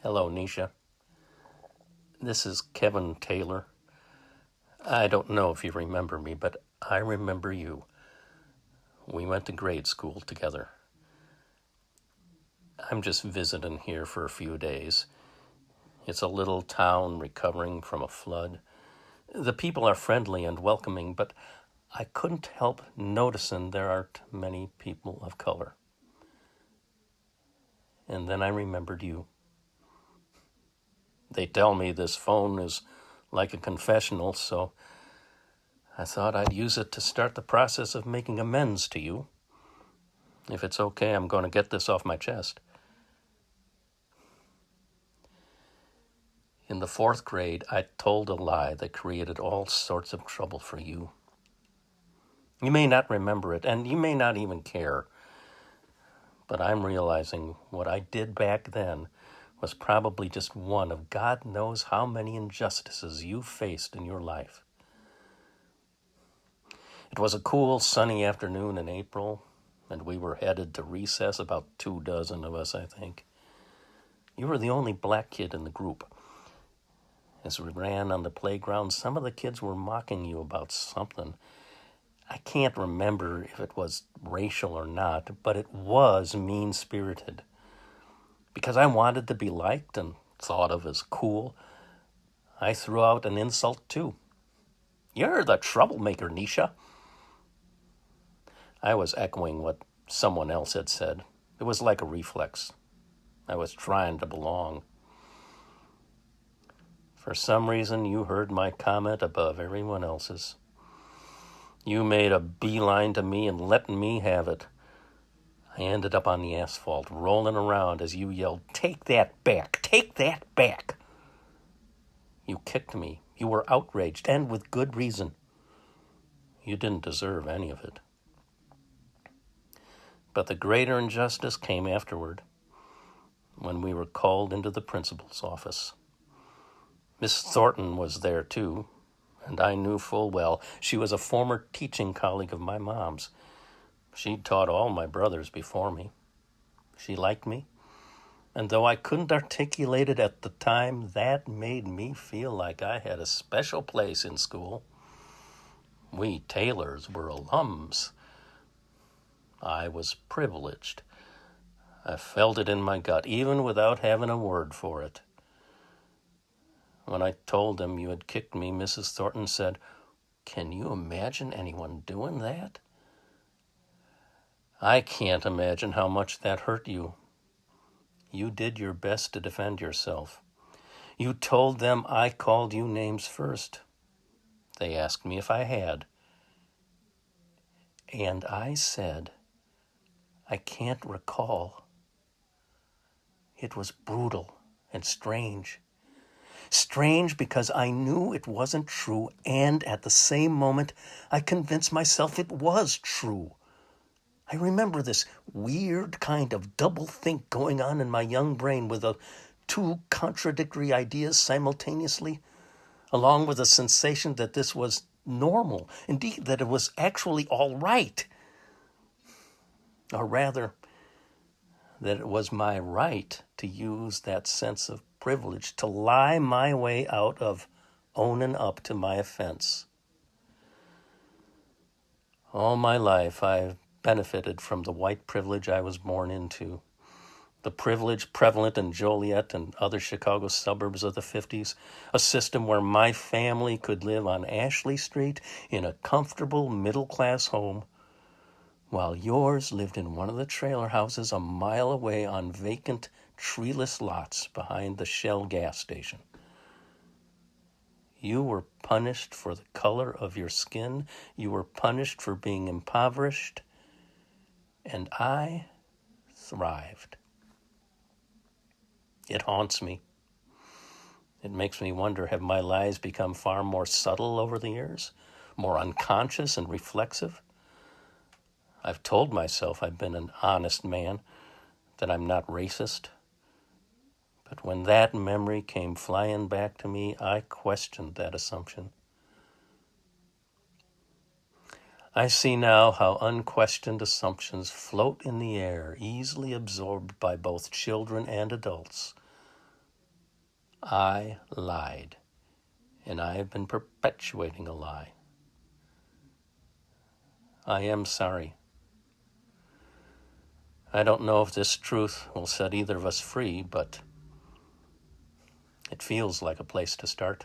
Hello, Nisha. This is Kevin Taylor. I don't know if you remember me, but I remember you. We went to grade school together. I'm just visiting here for a few days. It's a little town recovering from a flood. The people are friendly and welcoming, but I couldn't help noticing there aren't many people of color. And then I remembered you. They tell me this phone is like a confessional, so I thought I'd use it to start the process of making amends to you. If it's okay, I'm going to get this off my chest. In the 4th grade, I told a lie that created all sorts of trouble for you. You may not remember it, and you may not even care, but I'm realizing what I did back then was probably just one of God knows how many injustices you faced in your life. It was a cool, sunny afternoon in April, and we were headed to recess, about 24 of us, I think. You were the only black kid in the group. As we ran on the playground, some of the kids were mocking you about something. I can't remember if it was racial or not, but it was mean-spirited. Because I wanted to be liked and thought of as cool, I threw out an insult too. "You're the troublemaker, Nisha." I was echoing what someone else had said. It was like a reflex. I was trying to belong. For some reason, you heard my comment above everyone else's. You made a beeline to me and let me have it. I ended up on the asphalt, rolling around as you yelled, "Take that back! Take that back!" You kicked me. You were outraged, and with good reason. You didn't deserve any of it. But the greater injustice came afterward, when we were called into the principal's office. Miss Thornton was there too, and I knew full well she was a former teaching colleague of my mom's. She'd taught all my brothers before me. She liked me, and though I couldn't articulate it at the time, that made me feel like I had a special place in school. We Taylors were alums. I was privileged. I felt it in my gut, even without having a word for it. When I told them you had kicked me, Mrs. Thornton said, "Can you imagine anyone doing that?" I can't imagine how much that hurt you. You did your best to defend yourself. You told them I called you names first. They asked me if I had. And I said, I can't recall. It was brutal and strange. Strange because I knew it wasn't true, and at the same moment, I convinced myself it was true. I remember this weird kind of double-think going on in my young brain with two contradictory ideas simultaneously, along with a sensation that this was normal, indeed, that it was actually all right. Or rather, that it was my right to use that sense of privilege to lie my way out of owning up to my offense. All my life, I've benefited from the white privilege I was born into. The privilege prevalent in Joliet and other Chicago suburbs of the 50s, a system where my family could live on Ashley Street in a comfortable middle-class home, while yours lived in one of the trailer houses a mile away on vacant, treeless lots behind the Shell gas station. You were punished for the color of your skin. You were punished for being impoverished. And I thrived. It haunts me. It makes me wonder, have my lies become far more subtle over the years? More unconscious and reflexive? I've told myself I've been an honest man, that I'm not racist. But when that memory came flying back to me, I questioned that assumption. I see now how unquestioned assumptions float in the air, easily absorbed by both children and adults. I lied, and I have been perpetuating a lie. I am sorry. I don't know if this truth will set either of us free, but it feels like a place to start.